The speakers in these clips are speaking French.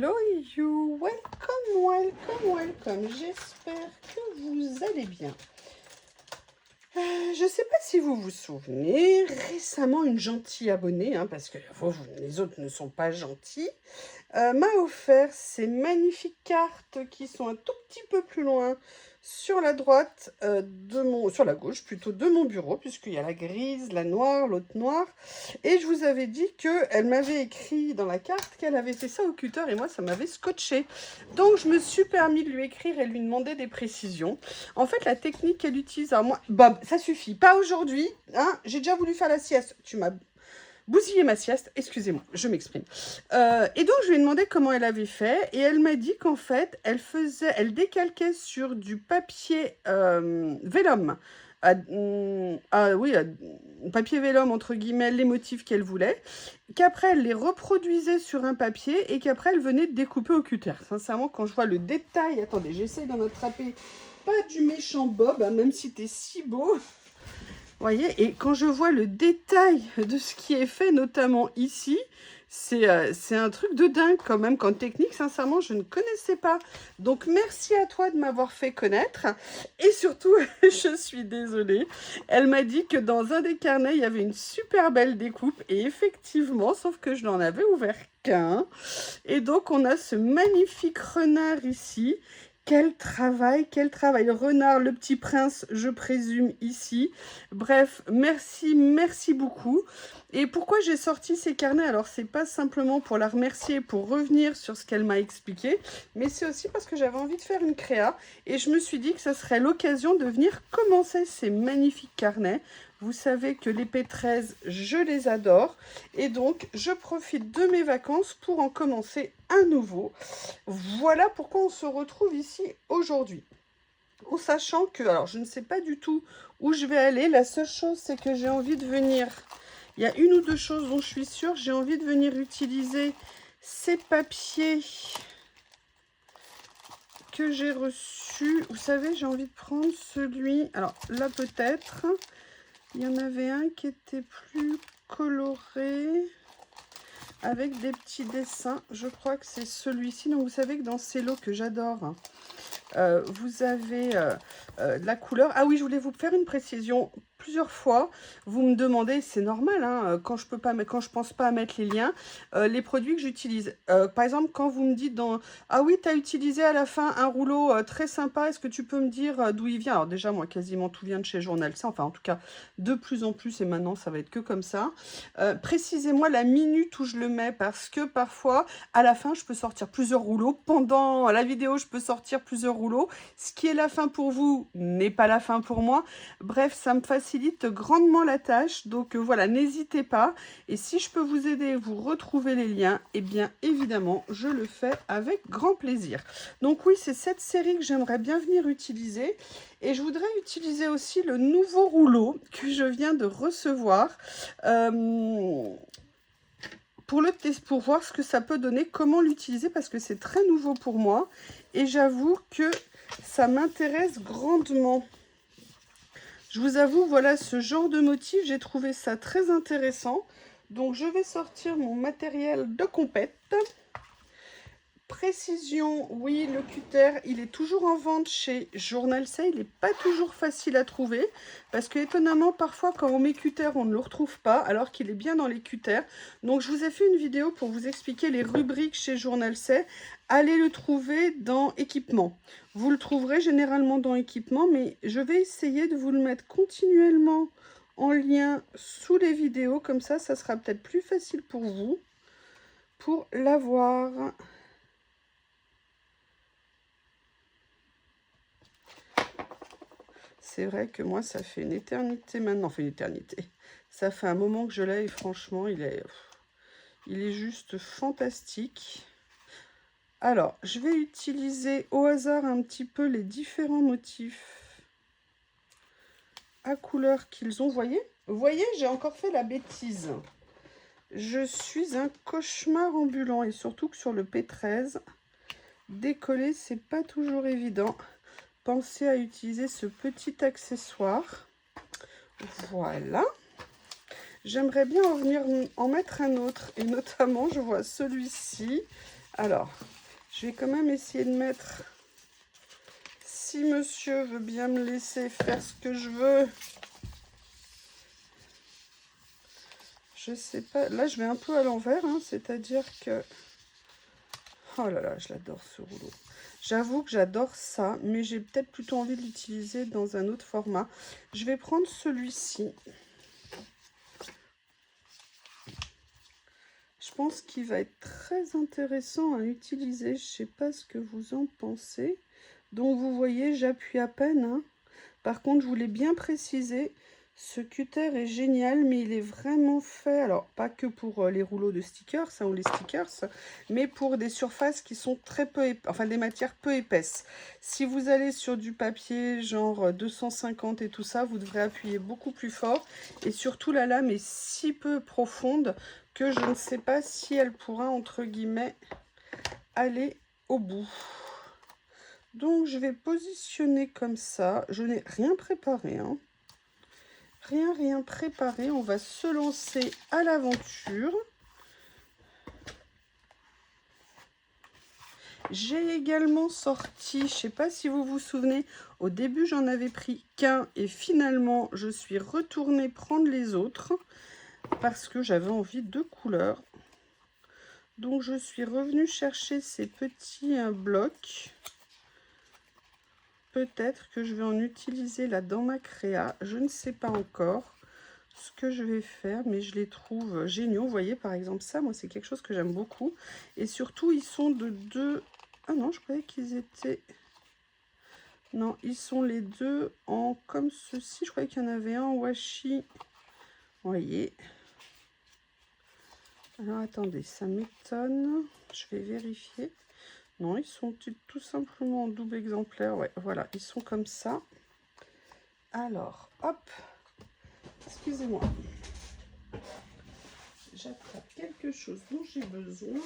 Hello you, welcome, j'espère que vous allez bien. Je ne sais pas si vous vous souvenez, récemment une gentille abonnée, parce que les autres ne sont pas gentils, m'a offert ces magnifiques cartes qui sont un tout petit peu plus loin sur la droite, sur la gauche plutôt de mon bureau, puisqu'il y a la grise, la noire, l'autre noire. Et je vous avais dit qu'elle m'avait écrit dans la carte qu'elle avait fait ça au cutter et moi ça m'avait scotché. Donc je me suis permis de lui écrire et lui demander des précisions. En fait la technique qu'elle utilise, alors moi, Bob, ça suffit, pas aujourd'hui, j'ai déjà voulu faire la sieste, tu m'as bousillé ma sieste, excusez-moi, je m'exprime. Et donc, je lui ai demandé comment elle avait fait, et elle m'a dit qu'en fait, elle décalquait sur du papier vélum, papier vélum, entre guillemets, les motifs qu'elle voulait, qu'après, elle les reproduisait sur un papier, et qu'après, elle venait de découper au cutter. Sincèrement, quand je vois le détail, attendez, j'essaye d'en attraper pas du méchant Bob, même si t'es si beau. Voyez, et quand je vois le détail de ce qui est fait, notamment ici, c'est un truc de dingue quand même, qu'en technique, sincèrement, je ne connaissais pas. Donc, merci à toi de m'avoir fait connaître. Et surtout, je suis désolée, elle m'a dit que dans un des carnets, il y avait une super belle découpe. Et effectivement, sauf que je n'en avais ouvert qu'un. Et donc, on a ce magnifique renard ici. Quel travail, quel travail. Le renard, le petit prince, je présume, ici. Bref, merci beaucoup. Et pourquoi j'ai sorti ces carnets? Alors, c'est pas simplement pour la remercier, pour revenir sur ce qu'elle m'a expliqué, mais c'est aussi parce que j'avais envie de faire une créa. Et je me suis dit que ça serait l'occasion de venir commencer ces magnifiques carnets. Vous savez que les P13, je les adore. Et donc, je profite de mes vacances pour en commencer un nouveau. Voilà pourquoi on se retrouve ici aujourd'hui. En sachant que, alors je ne sais pas du tout où je vais aller. La seule chose, c'est que j'ai envie de venir. Il y a une ou deux choses dont je suis sûre. J'ai envie de venir utiliser ces papiers que j'ai reçus. Vous savez, j'ai envie de prendre celui. Alors là, peut-être. Il y en avait un qui était plus coloré, avec des petits dessins. Je crois que c'est celui-ci. Donc, vous savez que dans ces lots que j'adore, vous avez la couleur. Ah oui, je voulais vous faire une précision. Plusieurs fois, vous me demandez, c'est normal, quand je pense pas à mettre les liens, les produits que j'utilise. Par exemple, quand vous me dites ah oui, tu as utilisé à la fin un rouleau très sympa, est-ce que tu peux me dire d'où il vient? Alors déjà, moi, quasiment tout vient de chez Journal C, enfin en tout cas, de plus en plus, et maintenant, ça va être que comme ça. Précisez-moi la minute où je le mets, parce que parfois, à la fin, je peux sortir plusieurs rouleaux. Pendant la vidéo, je peux sortir plusieurs rouleaux. Ce qui est la fin pour vous n'est pas la fin pour moi. Bref, ça me facilite grandement la tâche. Donc voilà, n'hésitez pas. Et si je peux vous aider, vous retrouver les liens, eh bien évidemment, je le fais avec grand plaisir. Donc oui, c'est cette série que j'aimerais bien venir utiliser. Et je voudrais utiliser aussi le nouveau rouleau que je viens de recevoir. Pour voir ce que ça peut donner, comment l'utiliser, parce que c'est très nouveau pour moi. Et j'avoue que ça m'intéresse grandement. Je vous avoue, voilà, ce genre de motif, j'ai trouvé ça très intéressant. Donc, je vais sortir mon matériel de compète. Précision, oui, le cutter, il est toujours en vente chez Journal C. Il n'est pas toujours facile à trouver parce que, étonnamment, parfois, quand on met cutter, on ne le retrouve pas alors qu'il est bien dans les cutters. Donc, je vous ai fait une vidéo pour vous expliquer les rubriques chez Journal C. Allez le trouver dans équipement. Vous le trouverez généralement dans équipement, mais je vais essayer de vous le mettre continuellement en lien sous les vidéos. Comme ça sera peut-être plus facile pour vous pour l'avoir. C'est vrai que moi, ça fait une éternité maintenant. Enfin, une éternité. Ça fait un moment que je l'ai et franchement, il est juste fantastique. Alors, je vais utiliser au hasard un petit peu les différents motifs à couleur qu'ils ont. Vous voyez, j'ai encore fait la bêtise. Je suis un cauchemar ambulant. Et surtout que sur le P13, décoller, c'est pas toujours évident. Pensez à utiliser ce petit accessoire. Voilà. J'aimerais bien en mettre un autre. Et notamment, je vois celui-ci Alors, je vais quand même essayer de mettre, si monsieur veut bien me laisser faire ce que je veux. Je sais pas, là je vais un peu à l'envers, hein, c'est-à-dire que... Oh là là, je l'adore ce rouleau. J'avoue que j'adore ça, mais j'ai peut-être plutôt envie de l'utiliser dans un autre format. Je vais prendre celui-ci. Je pense qu'il va être très intéressant à utiliser. Je ne sais pas ce que vous en pensez. Donc vous voyez, j'appuie à peine, hein. Par contre, je voulais bien préciser, ce cutter est génial, mais il est vraiment fait, alors pas que pour les rouleaux de stickers, hein, ou les stickers, mais pour des surfaces qui sont très peu, enfin des matières peu épaisses. Si vous allez sur du papier genre 250 et tout ça, vous devrez appuyer beaucoup plus fort. Et surtout, la lame est si peu profonde que je ne sais pas si elle pourra, entre guillemets, aller au bout. Donc je vais positionner comme ça. Je n'ai rien préparé, hein. Rien préparé. On va se lancer à l'aventure. J'ai également sorti, je ne sais pas si vous vous souvenez, au début j'en avais pris qu'un et finalement je suis retournée prendre les autres parce que j'avais envie de couleurs. Donc je suis revenue chercher ces petits blocs. Peut-être que je vais en utiliser là dans ma créa, je ne sais pas encore ce que je vais faire, mais je les trouve géniaux. Vous voyez, par exemple, ça, moi, c'est quelque chose que j'aime beaucoup. Et surtout, ils sont de deux... Ah non, je croyais qu'ils étaient... Non, ils sont les deux en comme ceci. Je croyais qu'il y en avait un en washi. Vous voyez. Alors, attendez, ça m'étonne. Je vais vérifier. Non, ils sont tout simplement en double exemplaire. Ouais, voilà, ils sont comme ça. Alors, hop. Excusez-moi. J'attrape quelque chose dont j'ai besoin.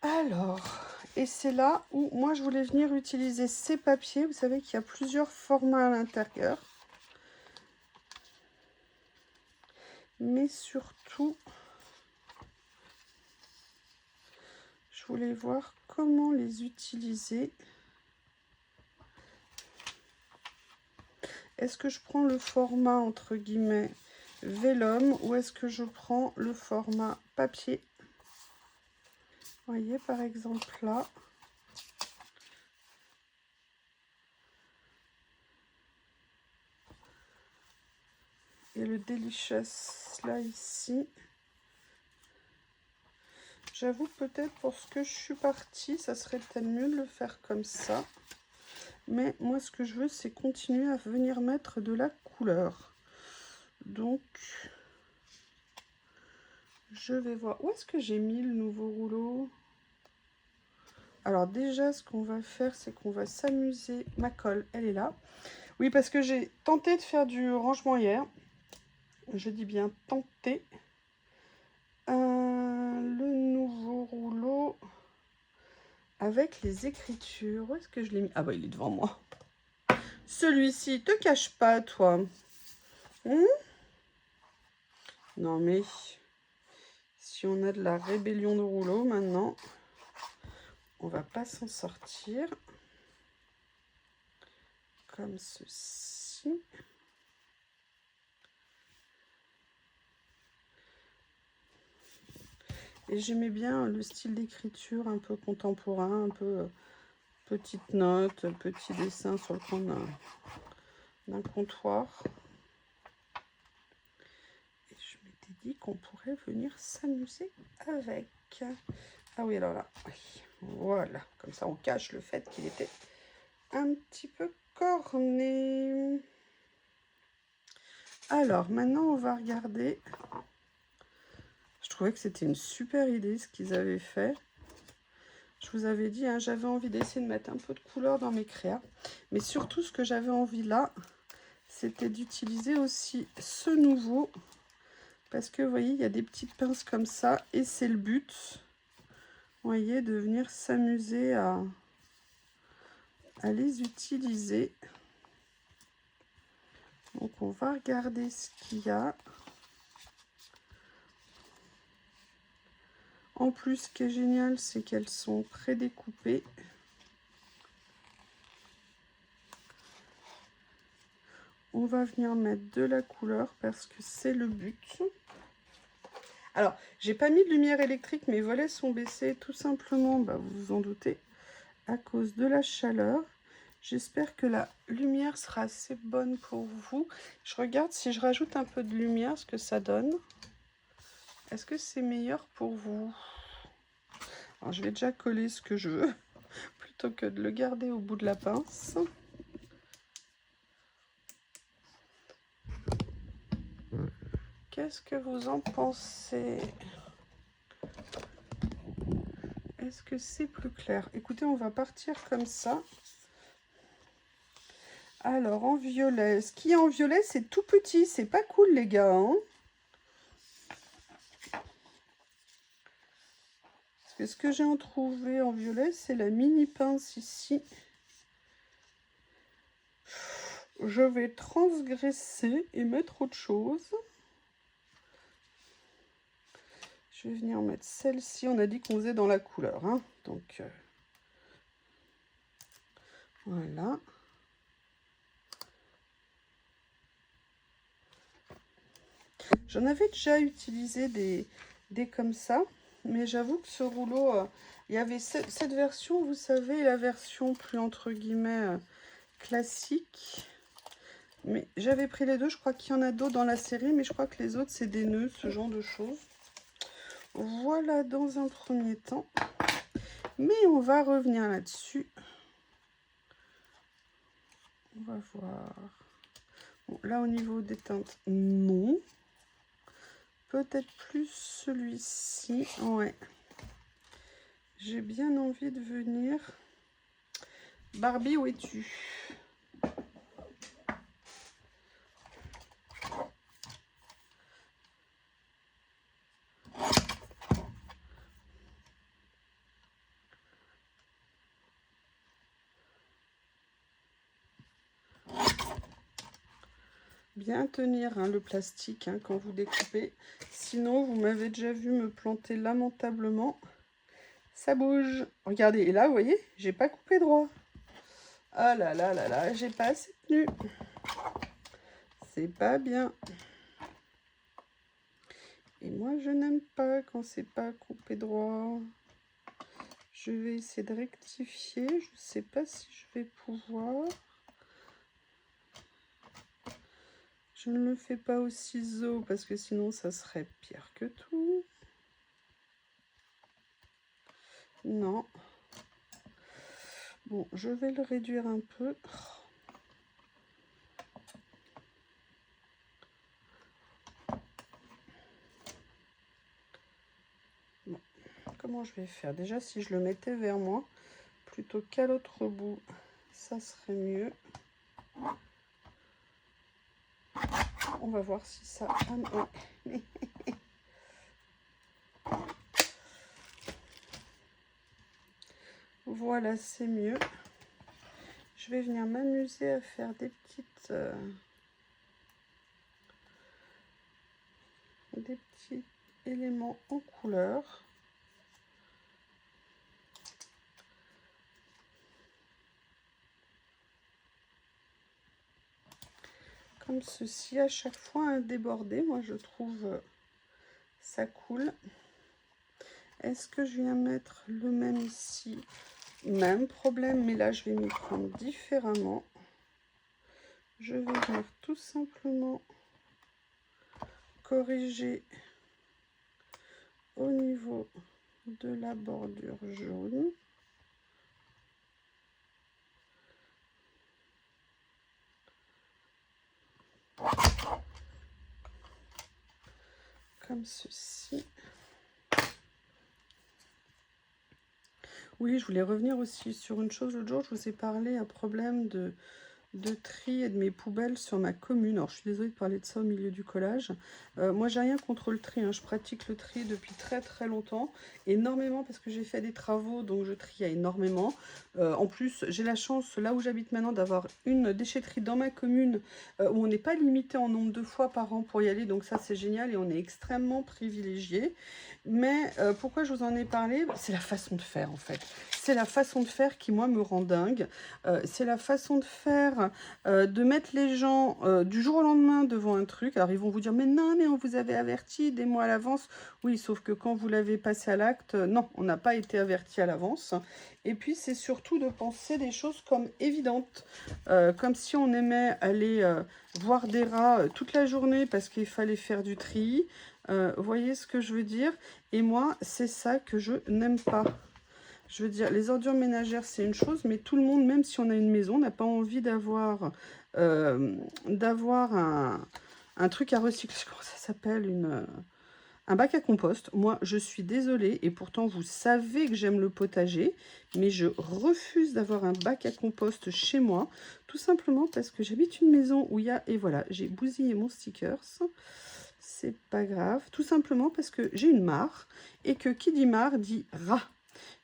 Alors, et c'est là où moi je voulais venir utiliser ces papiers. Vous savez qu'il y a plusieurs formats à l'intérieur. Mais surtout, je voulais voir comment les utiliser. Est-ce que je prends le format entre guillemets vélum ou est-ce que je prends le format papier? Vous voyez par exemple là. Et le Delicious là ici. J'avoue peut-être pour ce que je suis partie, ça serait peut-être mieux de le faire comme ça. Mais moi ce que je veux c'est continuer à venir mettre de la couleur. Donc je vais voir. Où est-ce que j'ai mis le nouveau rouleau? Alors déjà ce qu'on va faire c'est qu'on va s'amuser. Ma colle elle est là. Oui parce que j'ai tenté de faire du rangement hier. Je dis bien tenter. Le nouveau rouleau avec les écritures. Où est-ce que je l'ai mis? Ah bah il est devant moi. Celui-ci, te cache pas toi. Non mais si on a de la rébellion de rouleau maintenant, on va pas s'en sortir. Comme ceci. Et j'aimais bien le style d'écriture un peu contemporain, un peu petite note, petit dessin sur le coin d'un comptoir. Et je m'étais dit qu'on pourrait venir s'amuser avec. Ah oui, alors là, oui, voilà, comme ça on cache le fait qu'il était un petit peu corné. Alors, maintenant on va regarder. Je trouvais que c'était une super idée ce qu'ils avaient fait. Je vous avais dit, hein, j'avais envie d'essayer de mettre un peu de couleur dans mes créas. Mais surtout, ce que j'avais envie là, c'était d'utiliser aussi ce nouveau. Parce que, vous voyez, il y a des petites pinces comme ça. Et c'est le but, vous voyez, de venir s'amuser à les utiliser. Donc on va regarder ce qu'il y a. En plus, ce qui est génial, c'est qu'elles sont prédécoupées. On va venir mettre de la couleur parce que c'est le but. Alors, j'ai pas mis de lumière électrique, mes volets sont baissés tout simplement, bah, vous vous en doutez, à cause de la chaleur. J'espère que la lumière sera assez bonne pour vous. Je regarde si je rajoute un peu de lumière, ce que ça donne. Est-ce que c'est meilleur pour vous? Alors, je vais déjà coller ce que je veux, plutôt que de le garder au bout de la pince. Qu'est-ce que vous en pensez? Est-ce que c'est plus clair? Écoutez, on va partir comme ça. Alors, en violet. Ce qui est en violet, c'est tout petit. C'est pas cool, les gars. Hein, parce que ce que j'ai en trouvé en violet, c'est la mini pince ici. Je vais transgresser et mettre autre chose. Je vais venir mettre celle-ci. On a dit qu'on faisait dans la couleur. Hein, donc, voilà. J'en avais déjà utilisé des comme ça. Mais j'avoue que ce rouleau, il y avait cette version, vous savez, la version plus entre guillemets classique. Mais j'avais pris les deux, je crois qu'il y en a d'autres dans la série, mais je crois que les autres, c'est des nœuds, ce genre de choses. Voilà dans un premier temps. Mais on va revenir là-dessus. On va voir. Bon, là, au niveau des teintes, non. Peut-être plus celui-ci. Ouais. J'ai bien envie de venir. Barbie, où es-tu? Bien tenir hein, le plastique hein, quand vous découpez. Sinon, vous m'avez déjà vu me planter lamentablement. Ça bouge. Regardez, et là, vous voyez, j'ai pas coupé droit. Ah là là là là, j'ai pas assez tenu. C'est pas bien. Et moi, je n'aime pas quand c'est pas coupé droit. Je vais essayer de rectifier. Je sais pas si je vais pouvoir. Je ne le fais pas au ciseau parce que sinon, ça serait pire que tout. Non. Bon, je vais le réduire un peu. Bon, comment je vais faire? Déjà, si je le mettais vers moi, plutôt qu'à l'autre bout, ça serait mieux. On va voir si ça... Ah, voilà, c'est mieux. Je vais venir m'amuser à faire des petits éléments en couleur. Comme ceci, à chaque fois un débordé. Moi, je trouve ça cool. Est-ce que je viens mettre le même ici? Même problème, mais là, je vais m'y prendre différemment. Je vais venir tout simplement corriger au niveau de la bordure jaune. Comme ceci. Oui, je voulais revenir aussi sur une chose. L'autre jour, je vous ai parlé un problème de tri et de mes poubelles sur ma commune. Alors, je suis désolée de parler de ça au milieu du collage. Moi, j'ai rien contre le tri, hein. Je pratique le tri depuis très très longtemps. Énormément parce que j'ai fait des travaux, donc je trie énormément. En plus, j'ai la chance, là où j'habite maintenant, d'avoir une déchetterie dans ma commune où on n'est pas limité en nombre de fois par an pour y aller. Donc ça, c'est génial et on est extrêmement privilégié. Mais pourquoi je vous en ai parlé? C'est la façon de faire, en fait. C'est la façon de faire qui, moi, me rend dingue. C'est la façon de faire, de mettre les gens du jour au lendemain devant un truc. Alors, ils vont vous dire, mais non, mais on vous avait averti des mois à l'avance. Oui, sauf que quand vous l'avez passé à l'acte, non, on n'a pas été averti à l'avance. Et puis, c'est surtout de penser des choses comme évidentes. Comme si on aimait aller voir des rats toute la journée parce qu'il fallait faire du tri. Vous voyez ce que je veux dire? Et moi, c'est ça que je n'aime pas. Je veux dire, les ordures ménagères, c'est une chose, mais tout le monde, même si on a une maison, n'a pas envie d'avoir un truc à recycler. Comment ça s'appelle? Un bac à compost. Moi, je suis désolée, et pourtant, vous savez que j'aime le potager, mais je refuse d'avoir un bac à compost chez moi, tout simplement parce que j'habite une maison où il y a... Et voilà, j'ai bousillé mon stickers. C'est pas grave. Tout simplement parce que j'ai une mare, et que qui dit mare dit rat,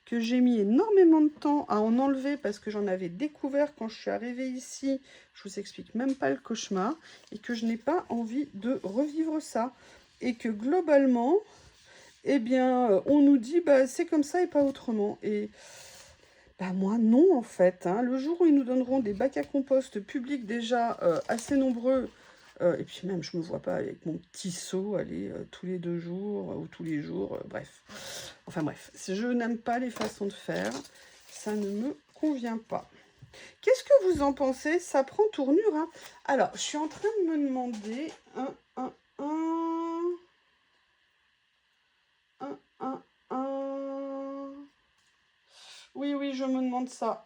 que j'ai mis énormément de temps à en enlever parce que j'en avais découvert quand je suis arrivée ici. Je vous explique même pas le cauchemar, et que je n'ai pas envie de revivre ça. Et que globalement, eh bien, on nous dit, bah, c'est comme ça et pas autrement. Et bah, moi, non, en fait. Hein. Le jour où ils nous donneront des bacs à compost publics déjà assez nombreux, et puis même, je me vois pas avec mon petit seau aller tous les 2 jours ou tous les jours, bref. Enfin bref, je n'aime pas les façons de faire, ça ne me convient pas. Qu'est-ce que vous en pensez? Ça prend tournure, hein. Alors, je suis en train de me demander... Oui, oui, je me demande ça.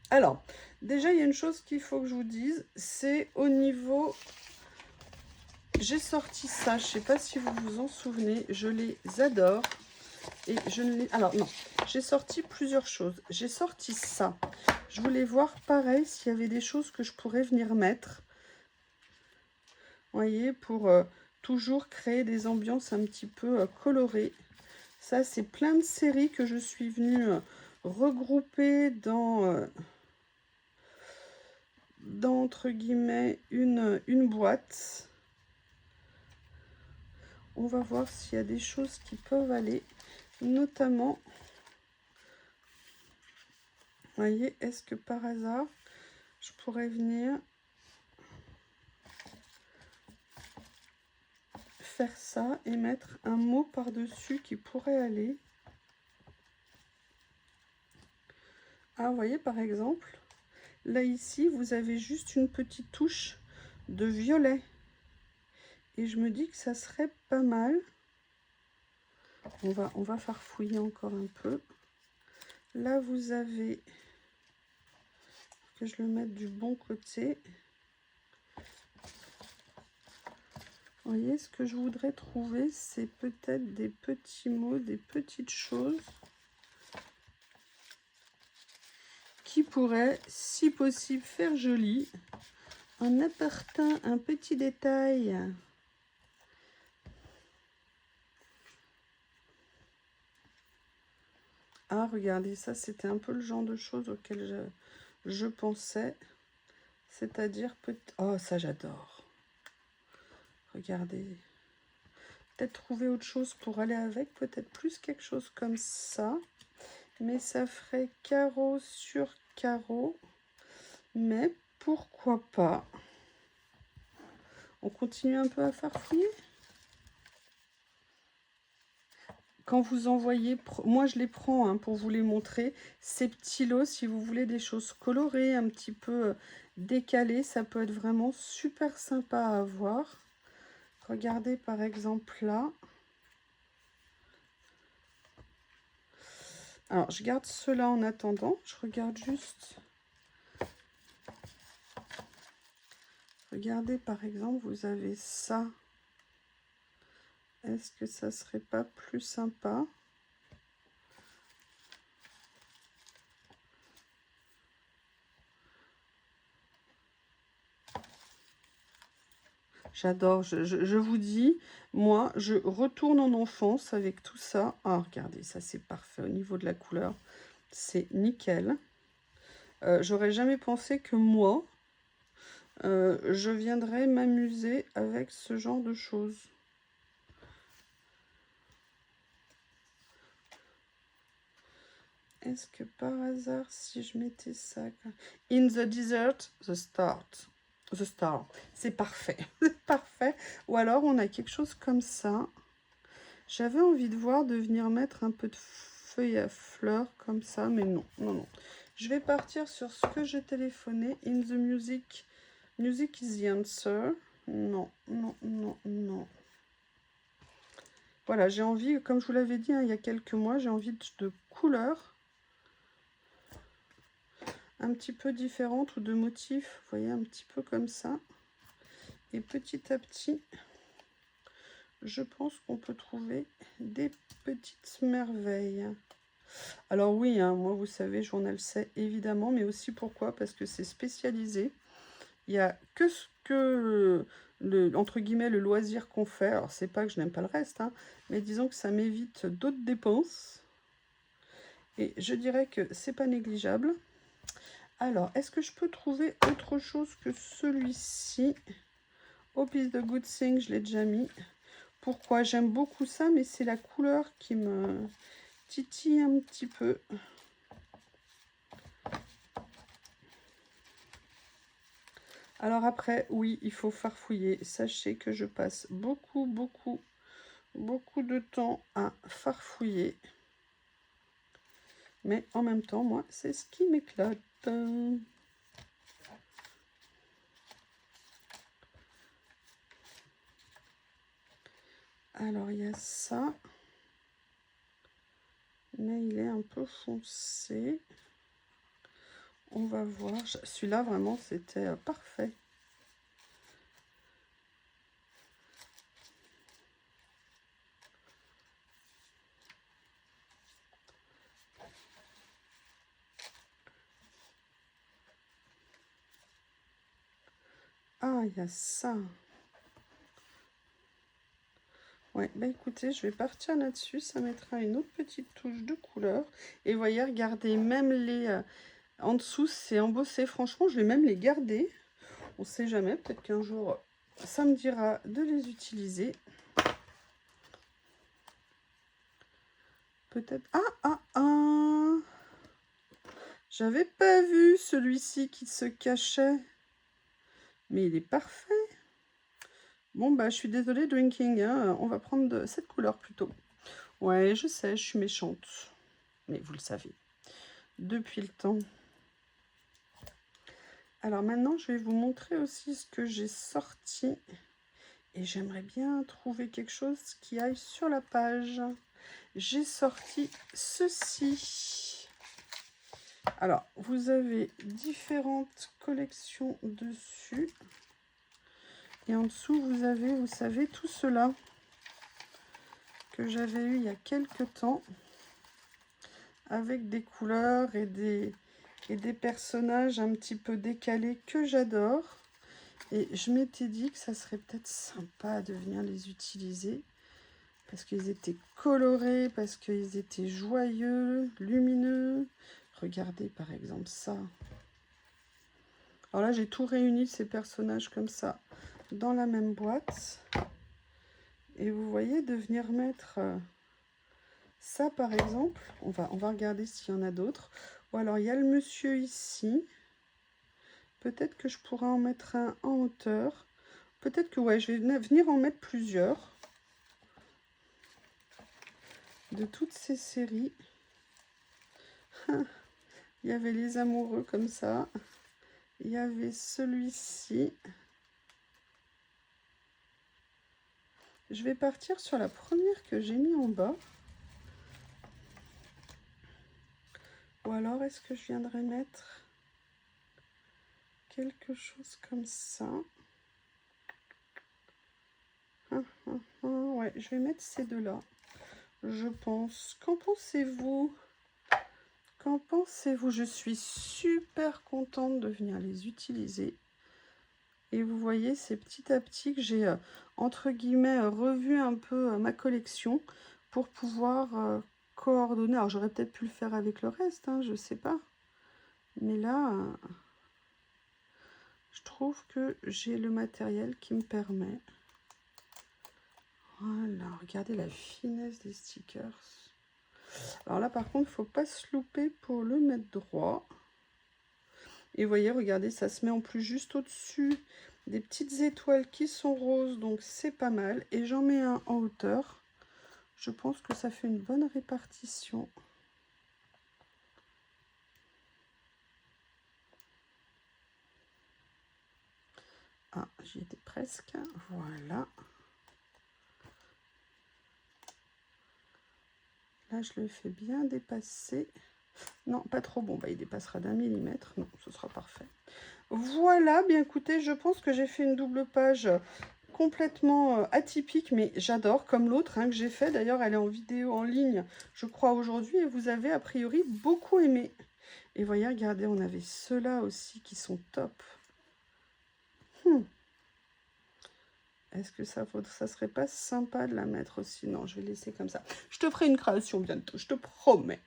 Alors, déjà, il y a une chose qu'il faut que je vous dise, c'est au niveau... J'ai sorti ça, je ne sais pas si vous vous en souvenez, je les adore. Et je ne les... Alors, non, j'ai sorti plusieurs choses. J'ai sorti ça. Je voulais voir, pareil, s'il y avait des choses que je pourrais venir mettre. Vous voyez, pour toujours créer des ambiances un petit peu colorées. Ça, c'est plein de séries que je suis venue regrouper dans, entre guillemets, une boîte. On va voir s'il y a des choses qui peuvent aller, notamment... Vous voyez, est-ce que par hasard, je pourrais venir faire ça et mettre un mot par-dessus qui pourrait aller. Ah, vous voyez, par exemple, là, ici, vous avez juste une petite touche de violet. Et je me dis que ça serait pas mal. On va farfouiller encore un peu. Là, vous avez... que je le mette du bon côté. Vous voyez, ce que je voudrais trouver, c'est peut-être des petits mots, des petites choses qui pourraient, si possible, faire joli, en apportant un petit détail. Ah, regardez, ça, c'était un peu le genre de choses auxquelles je pensais. C'est-à-dire, oh, ça, j'adore. Regardez. Peut-être trouver autre chose pour aller avec. Peut-être plus quelque chose comme ça. Mais ça ferait carreau sur carreau. Mais pourquoi pas? On continue un peu à farfouiller. Quand vous envoyez, moi je les prends hein, pour vous les montrer, ces petits lots, si vous voulez des choses colorées, un petit peu décalées, ça peut être vraiment super sympa à avoir. Regardez par exemple là. Alors je garde ceux-là en attendant, je regarde juste. Regardez par exemple, vous avez ça. Est-ce que ça serait pas plus sympa? J'adore, je vous dis, moi, je retourne en enfance avec tout ça. Ah, regardez, ça c'est parfait au niveau de la couleur. C'est nickel. J'aurais jamais pensé que moi, je viendrais m'amuser avec ce genre de choses. Est-ce que par hasard, si je mettais ça... In the desert, the start. The star. C'est parfait. C'est parfait. Ou alors, on a quelque chose comme ça. J'avais envie de voir, de venir mettre un peu de feuilles à fleurs comme ça, mais non, non, non. Je vais partir sur ce que j'ai téléphoné. In the music. Music is the answer. Non, non, non, non. Voilà, j'ai envie, comme je vous l'avais dit il y a quelques mois, j'ai envie de couleurs un petit peu différentes ou de motifs, vous voyez, un petit peu comme ça. Et petit à petit, je pense qu'on peut trouver des petites merveilles. Alors oui, hein, moi vous savez, Journal C évidemment, mais aussi pourquoi? Parce que c'est spécialisé. Il n'y a que ce que entre guillemets le loisir qu'on fait. Alors c'est pas que je n'aime pas le reste, hein, mais disons que ça m'évite d'autres dépenses. Et je dirais que c'est pas négligeable. Alors, est-ce que je peux trouver autre chose que celui-ci? Hope is the good thing, je l'ai déjà mis. Pourquoi? J'aime beaucoup ça, mais c'est la couleur qui me titille un petit peu. Alors après, oui, il faut farfouiller. Sachez que je passe beaucoup de temps à farfouiller. Mais en même temps, moi, c'est ce qui m'éclate. Alors, il y a ça. Mais il est un peu foncé. On va voir. Celui-là, vraiment, c'était parfait. Ah, il y a ça. Ouais, bah écoutez, je vais partir là-dessus. Ça mettra une autre petite touche de couleur. Et voyez, regardez, même les... en dessous, c'est embossé. Franchement, je vais même les garder. On sait jamais, peut-être qu'un jour, ça me dira de les utiliser. Peut-être... Ah j'avais pas vu celui-ci qui se cachait. Mais il est parfait. Bon, bah, je suis désolée, Drinking. Hein, on va prendre cette couleur plutôt. Ouais, je sais, je suis méchante. Mais vous le savez. Depuis le temps. Alors maintenant, je vais vous montrer aussi ce que j'ai sorti. Et j'aimerais bien trouver quelque chose qui aille sur la page. J'ai sorti ceci. Alors, vous avez différentes collections dessus. Et en dessous, vous avez, vous savez, tout cela que j'avais eu il y a quelques temps. Avec des couleurs et des personnages un petit peu décalés que j'adore. Et je m'étais dit que ça serait peut-être sympa de venir les utiliser. Parce qu'ils étaient colorés, parce qu'ils étaient joyeux, lumineux. Regardez par exemple ça. Alors là, j'ai tout réuni ces personnages comme ça dans la même boîte. Et vous voyez, de venir mettre ça par exemple. On va regarder s'il y en a d'autres. Ou alors il y a le monsieur ici. Peut-être que je pourrais en mettre un en hauteur. Peut-être que ouais, je vais venir en mettre plusieurs. De toutes ces séries. Il y avait les amoureux comme ça. Il y avait celui-ci. Je vais partir sur la première que j'ai mis en bas. Ou alors, est-ce que je viendrais mettre quelque chose comme ça? Ouais, je vais mettre ces deux-là. Je pense. Qu'en pensez-vous? Qu'en pensez-vous? Je suis super contente de venir les utiliser. Et vous voyez, c'est petit à petit que j'ai, entre guillemets, revu un peu ma collection pour pouvoir coordonner. Alors, j'aurais peut-être pu le faire avec le reste, hein, je sais pas. Mais là, je trouve que j'ai le matériel qui me permet. Voilà, regardez la finesse des stickers. Alors là, par contre, il ne faut pas se louper pour le mettre droit. Et vous voyez, regardez, ça se met en plus juste au-dessus des petites étoiles qui sont roses, donc c'est pas mal. Et j'en mets un en hauteur. Je pense que ça fait une bonne répartition. Ah, j'y étais presque. Voilà. Là, je le fais bien dépasser. Non, pas trop. Bon, bah, il dépassera d'1 millimètre. Non, ce sera parfait. Voilà, bien écoutez, je pense que j'ai fait une double page complètement atypique, mais j'adore, comme l'autre hein, que j'ai fait. D'ailleurs, elle est en vidéo en ligne, je crois, aujourd'hui, et vous avez a priori beaucoup aimé. Et voyez, regardez, on avait ceux-là aussi qui sont top. Est-ce que ça serait pas sympa de la mettre aussi? Non, je vais laisser comme ça. Je te ferai une création bientôt, je te promets.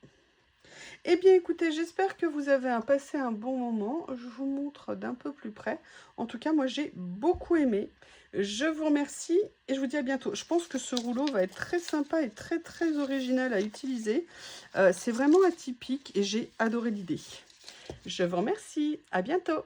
Eh bien, écoutez, j'espère que vous avez passé un bon moment. Je vous montre d'un peu plus près. En tout cas, moi, j'ai beaucoup aimé. Je vous remercie et je vous dis à bientôt. Je pense que ce rouleau va être très sympa et très, très original à utiliser. C'est vraiment atypique et j'ai adoré l'idée. Je vous remercie. À bientôt.